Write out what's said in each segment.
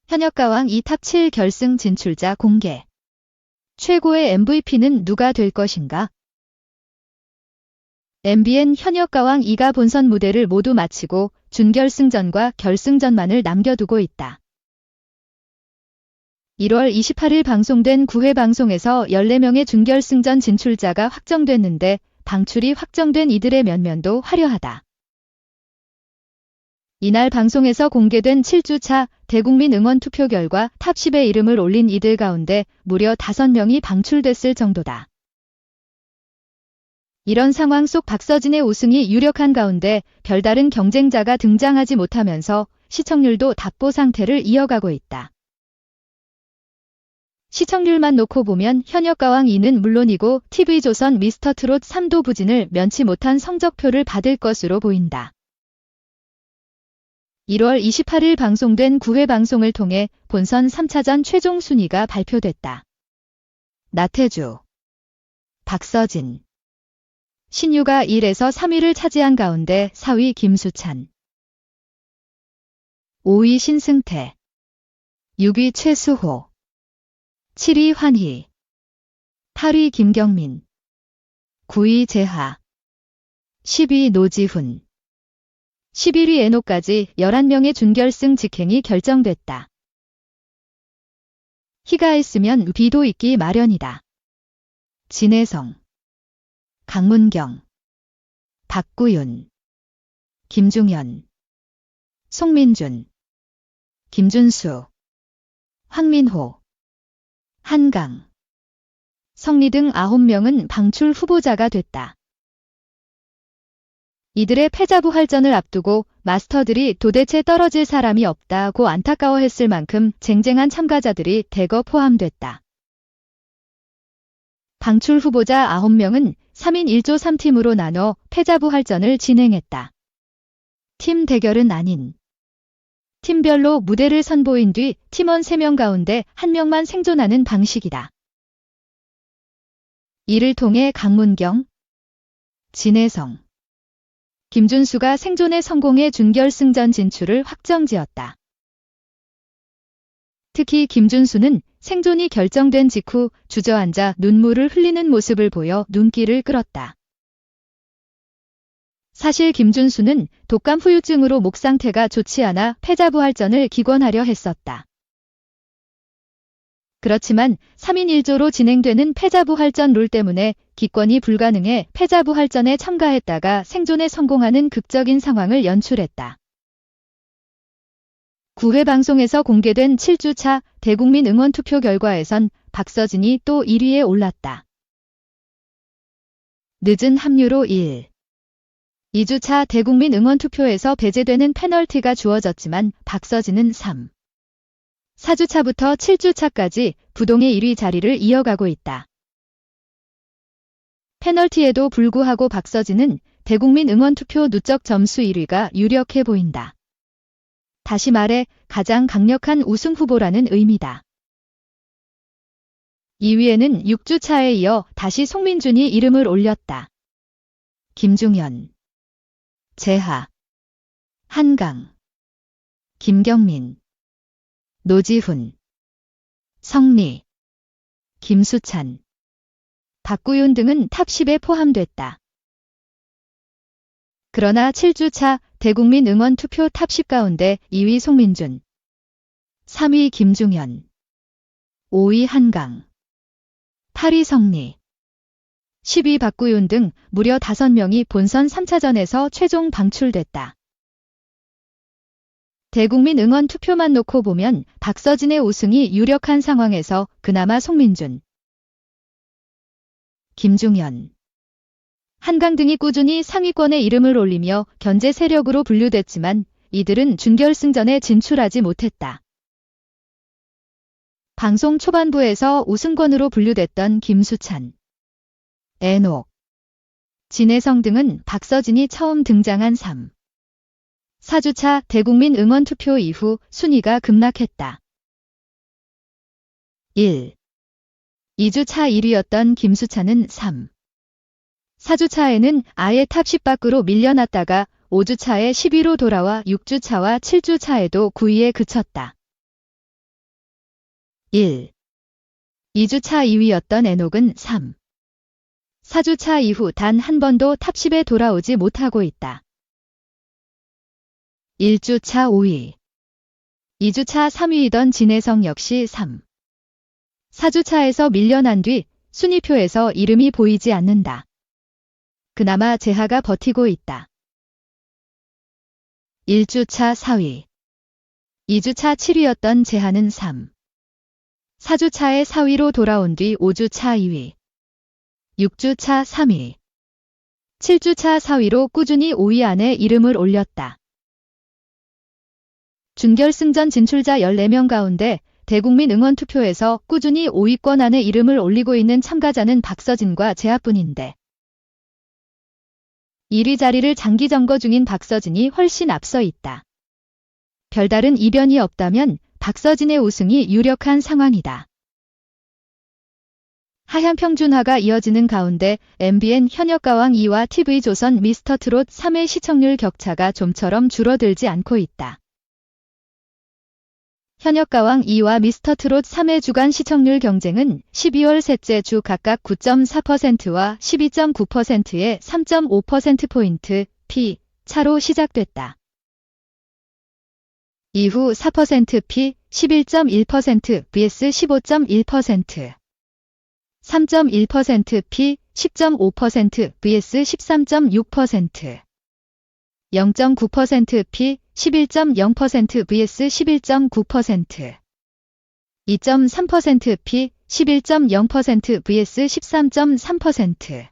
현역가왕 2 탑 7 결승 진출자 공개. 최고의 MVP는 누가 될 것인가? MBN 현역가왕 2가 본선 무대를 모두 마치고 준결승전과 결승전만을 남겨두고 있다. 1월 28일 방송된 9회 방송에서 14명의 준결승전 진출자가 확정됐는데 방출이 확정된 이들의 면면도 화려하다. 이날 방송에서 공개된 7주차 대국민 응원 투표 결과 탑 10에 이름을 올린 이들 가운데 무려 5명이 방출됐을 정도다. 이런 상황 속 박서진의 우승이 유력한 가운데 별다른 경쟁자가 등장하지 못하면서 시청률도 답보 상태를 이어가고 있다. 시청률만 놓고 보면 현역가왕 2는 물론이고 TV조선 미스터트롯 3도 부진을 면치 못한 성적표를 받을 것으로 보인다. 1월 28일 방송된 9회 방송을 통해 본선 3차전 최종 순위가 발표됐다. 나태주, 박서진, 신유가 1에서 3위를 차지한 가운데 4위 김수찬, 5위 신승태, 6위 최수호, 7위 환희, 8위 김경민, 9위 재하, 10위 노지훈, 11위 에노까지 11명의 준결승 직행이 결정됐다. 희가 있으면 비도 있기 마련이다. 진혜성, 강문경, 박구윤, 김중현, 송민준, 김준수, 황민호, 한강, 성리 등 9명은 방출 후보자가 됐다. 이들의 패자부활전을 앞두고 마스터들이 도대체 떨어질 사람이 없다고 안타까워했을 만큼 쟁쟁한 참가자들이 대거 포함됐다. 방출 후보자 9명은 3인 1조 3팀으로 나눠 패자부활전을 진행했다. 팀 대결은 아닌 팀별로 무대를 선보인 뒤 팀원 3명 가운데 1명만 생존하는 방식이다. 이를 통해 강문경, 진혜성, 김준수가 생존에 성공해 준결승전 진출을 확정지었다. 특히 김준수는 생존이 결정된 직후 주저앉아 눈물을 흘리는 모습을 보여 눈길을 끌었다. 사실 김준수는 독감 후유증으로 목 상태가 좋지 않아 패자부활전을 기권하려 했었다. 그렇지만 3인 1조로 진행되는 패자부활전 룰 때문에 기권이 불가능해 패자부활전에 참가했다가 생존에 성공하는 극적인 상황을 연출했다. 9회 방송에서 공개된 7주차 대국민 응원 투표 결과에선 박서진이 또 1위에 올랐다. 늦은 합류로 1. 2주차 대국민 응원 투표에서 배제되는 페널티가 주어졌지만 박서진은 3. 4주차부터 7주차까지 부동의 1위 자리를 이어가고 있다. 페널티에도 불구하고 박서진은 대국민 응원투표 누적 점수 1위가 유력해 보인다. 다시 말해 가장 강력한 우승 후보라는 의미다. 2위에는 6주차에 이어 다시 송민준이 이름을 올렸다. 김중현, 재하, 한강, 김경민, 노지훈, 성리, 김수찬, 박구윤 등은 탑 10에 포함됐다. 그러나 7주차 대국민 응원 투표 탑 10 가운데 2위 송민준, 3위 김중현, 5위 한강, 8위 성리, 10위 박구윤 등 무려 5명이 본선 3차전에서 최종 방출됐다. 대국민 응원 투표만 놓고 보면 박서진의 우승이 유력한 상황에서 그나마 송민준, 김중현, 한강 등이 꾸준히 상위권에 이름을 올리며 견제 세력으로 분류됐지만 이들은 준결승전에 진출하지 못했다. 방송 초반부에서 우승권으로 분류됐던 김수찬, 에녹, 진혜성 등은 박서진이 처음 등장한 3. 4주차 대국민 응원 투표 이후 순위가 급락했다. 1. 2주차 1위였던 김수찬은 3. 4주차에는 아예 탑 10 밖으로 밀려났다가 5주차에 10위로 돌아와 6주차와 7주차에도 9위에 그쳤다. 1. 2주차 2위였던 엔옥은 3. 4주차 이후 단 한 번도 탑10에 돌아오지 못하고 있다. 1주차 5위. 2주차 3위이던 진혜성 역시 3. 4주차에서 밀려난 뒤 순위표에서 이름이 보이지 않는다. 그나마 재하가 버티고 있다. 1주차 4위. 2주차 7위였던 재하는 3. 4주차에 4위로 돌아온 뒤 5주차 2위. 6주차 3위. 7주차 4위로 꾸준히 5위 안에 이름을 올렸다. 준결승전 진출자 14명 가운데 대국민 응원투표에서 꾸준히 5위권 안에 이름을 올리고 있는 참가자는 박서진과 재하뿐인데 1위 자리를 장기 점거 중인 박서진이 훨씬 앞서 있다. 별다른 이변이 없다면 박서진의 우승이 유력한 상황이다. 하향 평준화가 이어지는 가운데 MBN 현역가왕 2와 TV조선 미스터트롯 3의 시청률 격차가 좀처럼 줄어들지 않고 있다. 현역가왕 2와 미스터트롯 3의 주간 시청률 경쟁은 12월 셋째 주 각각 9.4%와 12.9%의 3.5%포인트 P 차로 시작됐다. 이후 4% P 11.1% vs 15.1%, 3.1% P 10.5% vs 13.6%, 0.9% P 11.0% vs 11.9%, 2.3% P 11.0% vs 13.3%,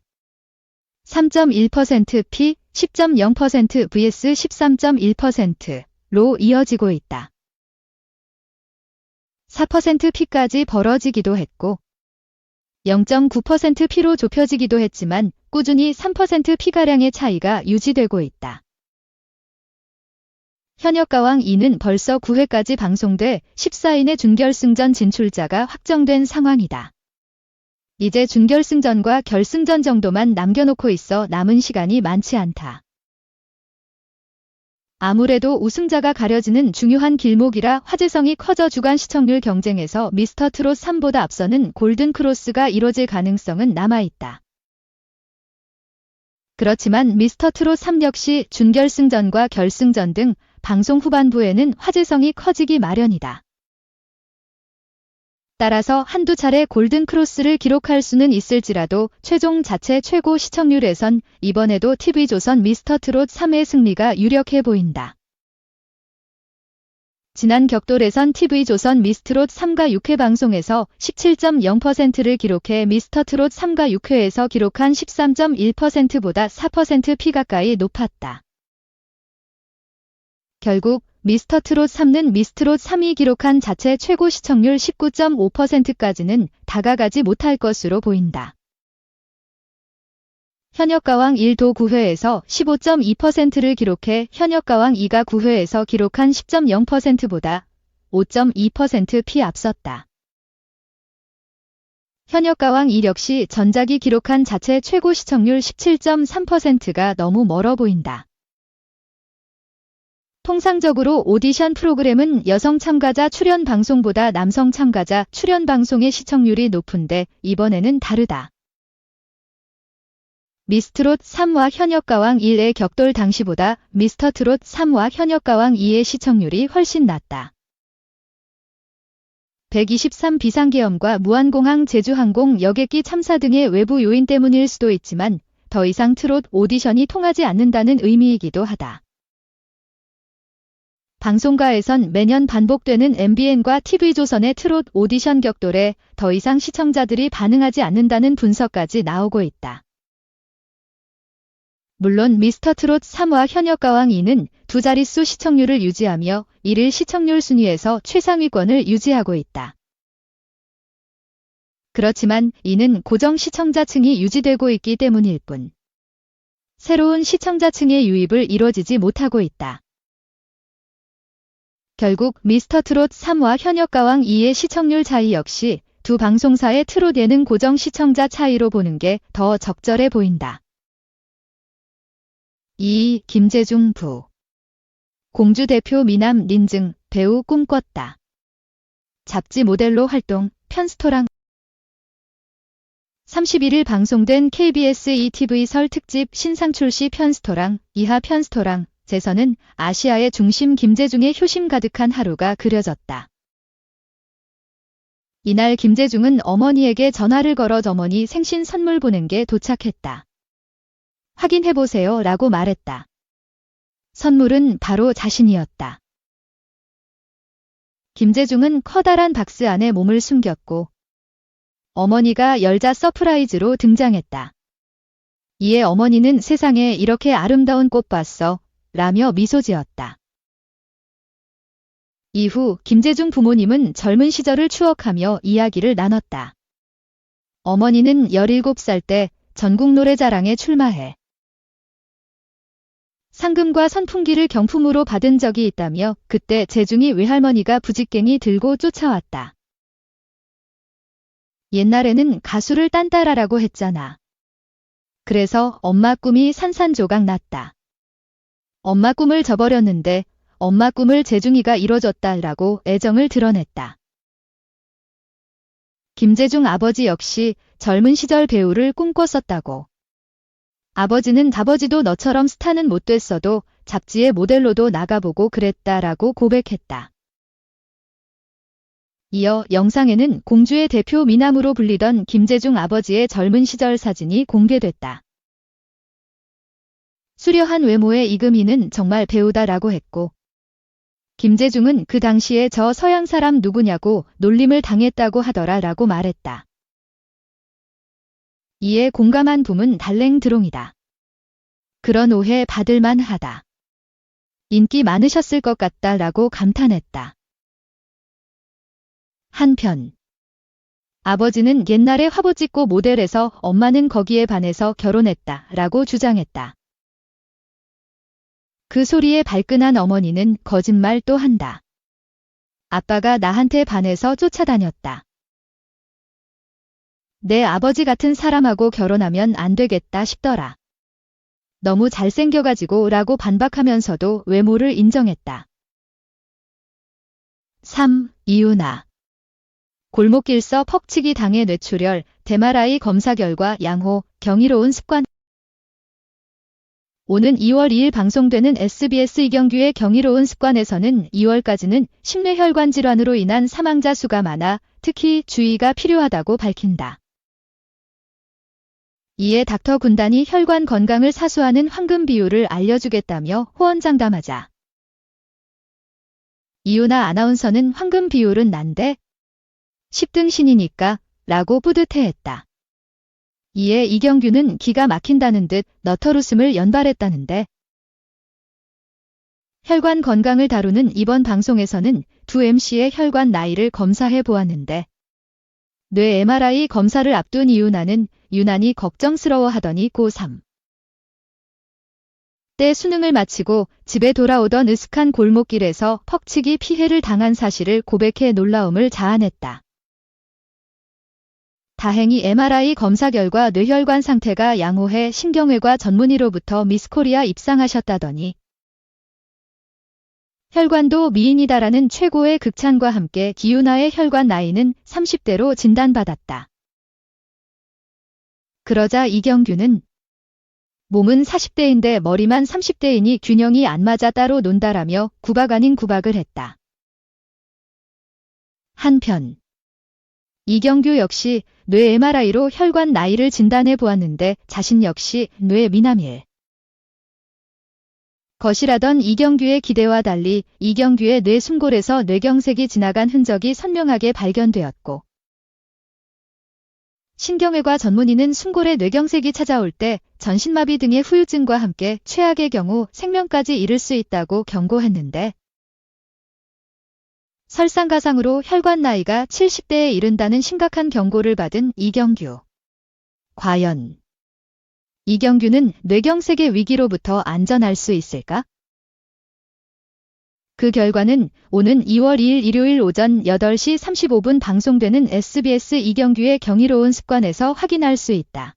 3.1% P 10.0% vs 13.1%로 이어지고 있다. 4% P까지 벌어지기도 했고 0.9% P로 좁혀지기도 했지만 꾸준히 3% P가량의 차이가 유지되고 있다. 현역가왕 2는 벌써 9회까지 방송돼 14인의 준결승전 진출자가 확정된 상황이다. 이제 준결승전과 결승전 정도만 남겨놓고 있어 남은 시간이 많지 않다. 아무래도 우승자가 가려지는 중요한 길목이라 화제성이 커져 주간 시청률 경쟁에서 미스터트롯 3보다 앞서는 골든크로스가 이뤄질 가능성은 남아있다. 그렇지만 미스터트롯 3 역시 준결승전과 결승전 등 방송 후반부에는 화제성이 커지기 마련이다. 따라서 한두 차례 골든크로스를 기록할 수는 있을지라도 최종 자체 최고 시청률에선 이번에도 TV조선 미스터트롯 3의 승리가 유력해 보인다. 지난 격돌에선 TV조선 미스트롯 3가 6회 방송에서 17.0%를 기록해 미스터트롯 3가 6회에서 기록한 13.1%보다 4% P 가까이 높았다. 결국 미스터트롯 3는 미스트롯 3이 기록한 자체 최고 시청률 19.5%까지는 다가가지 못할 것으로 보인다. 현역가왕 1도 9회에서 15.2%를 기록해 현역가왕 2가 9회에서 기록한 10.0%보다 5.2% P 앞섰다. 현역가왕 2 역시 전작이 기록한 자체 최고 시청률 17.3%가 너무 멀어 보인다. 통상적으로 오디션 프로그램은 여성 참가자 출연 방송보다 남성 참가자 출연 방송의 시청률이 높은데 이번에는 다르다. 미스트롯 3와 현역가왕 1의 격돌 당시보다 미스터트롯 3와 현역가왕 2의 시청률이 훨씬 낮다. 123 비상계엄과 무한공항 제주항공 여객기 참사 등의 외부 요인 때문일 수도 있지만 더 이상 트롯 오디션이 통하지 않는다는 의미이기도 하다. 방송가에선 매년 반복되는 MBN과 TV조선의 트롯 오디션 격돌에 더 이상 시청자들이 반응하지 않는다는 분석까지 나오고 있다. 물론 미스터트롯 3와 현역가왕 2는 두 자릿수 시청률을 유지하며 1일 시청률 순위에서 최상위권을 유지하고 있다. 그렇지만 이는 고정 시청자층이 유지되고 있기 때문일 뿐 새로운 시청자층의 유입을 이뤄지지 못하고 있다. 결국 미스터트롯 3와 현역가왕 2의 시청률 차이 역시 두 방송사의 트롯 예능 고정 시청자 차이로 보는 게 더 적절해 보인다. 2. 김재중 부. 공주 대표 미남 린증 배우 꿈꿨다. 잡지 모델로 활동, 편스토랑 31일 방송된 KBS ETV 설 특집 신상출시 편스토랑, 이하 편스토랑, 제서는 아시아의 중심 김재중의 효심 가득한 하루가 그려졌다. 이날 김재중은 어머니에게 전화를 걸어 어머니 생신 선물 보낸 게 도착했다. 확인해보세요 라고 말했다. 선물은 바로 자신이었다. 김재중은 커다란 박스 안에 몸을 숨겼고 어머니가 열자 서프라이즈로 등장했다. 이에 어머니는 세상에 이렇게 아름다운 꽃 봤어 라며 미소 지었다. 이후 김재중 부모님은 젊은 시절을 추억하며 이야기를 나눴다. 어머니는 17살 때 전국 노래자랑에 출마해 상금과 선풍기를 경품으로 받은 적이 있다며 그때 재중이 외할머니가 부직갱이 들고 쫓아왔다. 옛날에는 가수를 딴따라라고 했잖아. 그래서 엄마 꿈이 산산조각 났다. 엄마 꿈을 저버렸는데 엄마 꿈을 재중이가 이뤄줬다라고 애정을 드러냈다. 김재중 아버지 역시 젊은 시절 배우를 꿈꿨었다고. 아버지는 아버지도 너처럼 스타는 못 됐어도 잡지의 모델로도 나가보고 그랬다라고 고백했다. 이어 영상에는 공주의 대표 미남으로 불리던 김재중 아버지의 젊은 시절 사진이 공개됐다. 수려한 외모의 이금희는 정말 배우다라고 했고 김재중은 그 당시에 저 서양 사람 누구냐고 놀림을 당했다고 하더라 라고 말했다. 이에 공감한 붐은 달랭드롱이다. 그런 오해 받을만 하다. 인기 많으셨을 것 같다 라고 감탄했다. 한편 아버지는 옛날에 화보 찍고 모델해서 엄마는 거기에 반해서 결혼했다 라고 주장했다. 그 소리에 발끈한 어머니는 거짓말 또 한다. 아빠가 나한테 반해서 쫓아다녔다. 내 아버지 같은 사람하고 결혼하면 안 되겠다 싶더라. 너무 잘생겨가지고 라고 반박하면서도 외모를 인정했다. 3. 이유나 골목길서 퍽치기 당해 뇌출혈, MRI 검사 결과 양호, 경이로운 습관. 오는 2월 2일 방송되는 SBS 이경규의 경이로운 습관에서는 2월까지는 심뇌혈관 질환으로 인한 사망자 수가 많아 특히 주의가 필요하다고 밝힌다. 이에 닥터 군단이 혈관 건강을 사수하는 황금 비율을 알려주겠다며 호언장담하자. 이유나 아나운서는 황금 비율은 난데 10등 신이니까 라고 뿌듯해했다. 이에 이경규는 기가 막힌다는 듯 너털웃음을 연발했다는데 혈관 건강을 다루는 이번 방송에서는 두 MC의 혈관 나이를 검사해 보았는데 뇌 MRI 검사를 앞둔 이유나는 유난히 걱정스러워하더니 고3 때 수능을 마치고 집에 돌아오던 으슥한 골목길에서 퍽치기 피해를 당한 사실을 고백해 놀라움을 자아냈다. 다행히 MRI 검사 결과 뇌혈관 상태가 양호해 신경외과 전문의로부터 미스코리아 입상하셨다더니 혈관도 미인이다라는 최고의 극찬과 함께 이유나의 혈관 나이는 30대로 진단받았다. 그러자 이경규는 몸은 40대인데 머리만 30대이니 균형이 안 맞아 따로 논다라며 구박 아닌 구박을 했다. 한편 이경규 역시 뇌 MRI로 혈관 나이를 진단해 보았는데 자신 역시 뇌 미남일 것이라던 이경규의 기대와 달리 이경규의 뇌 숨골에서 뇌경색이 지나간 흔적이 선명하게 발견되었고 신경외과 전문의는 숨골에 뇌경색이 찾아올 때 전신마비 등의 후유증과 함께 최악의 경우 생명까지 이를 수 있다고 경고했는데 설상가상으로 혈관 나이가 70대에 이른다는 심각한 경고를 받은 이경규. 과연 이경규는 뇌경색의 위기로부터 안전할 수 있을까? 그 결과는 오는 2월 2일 일요일 오전 8시 35분 방송되는 SBS 이경규의 경이로운 습관에서 확인할 수 있다.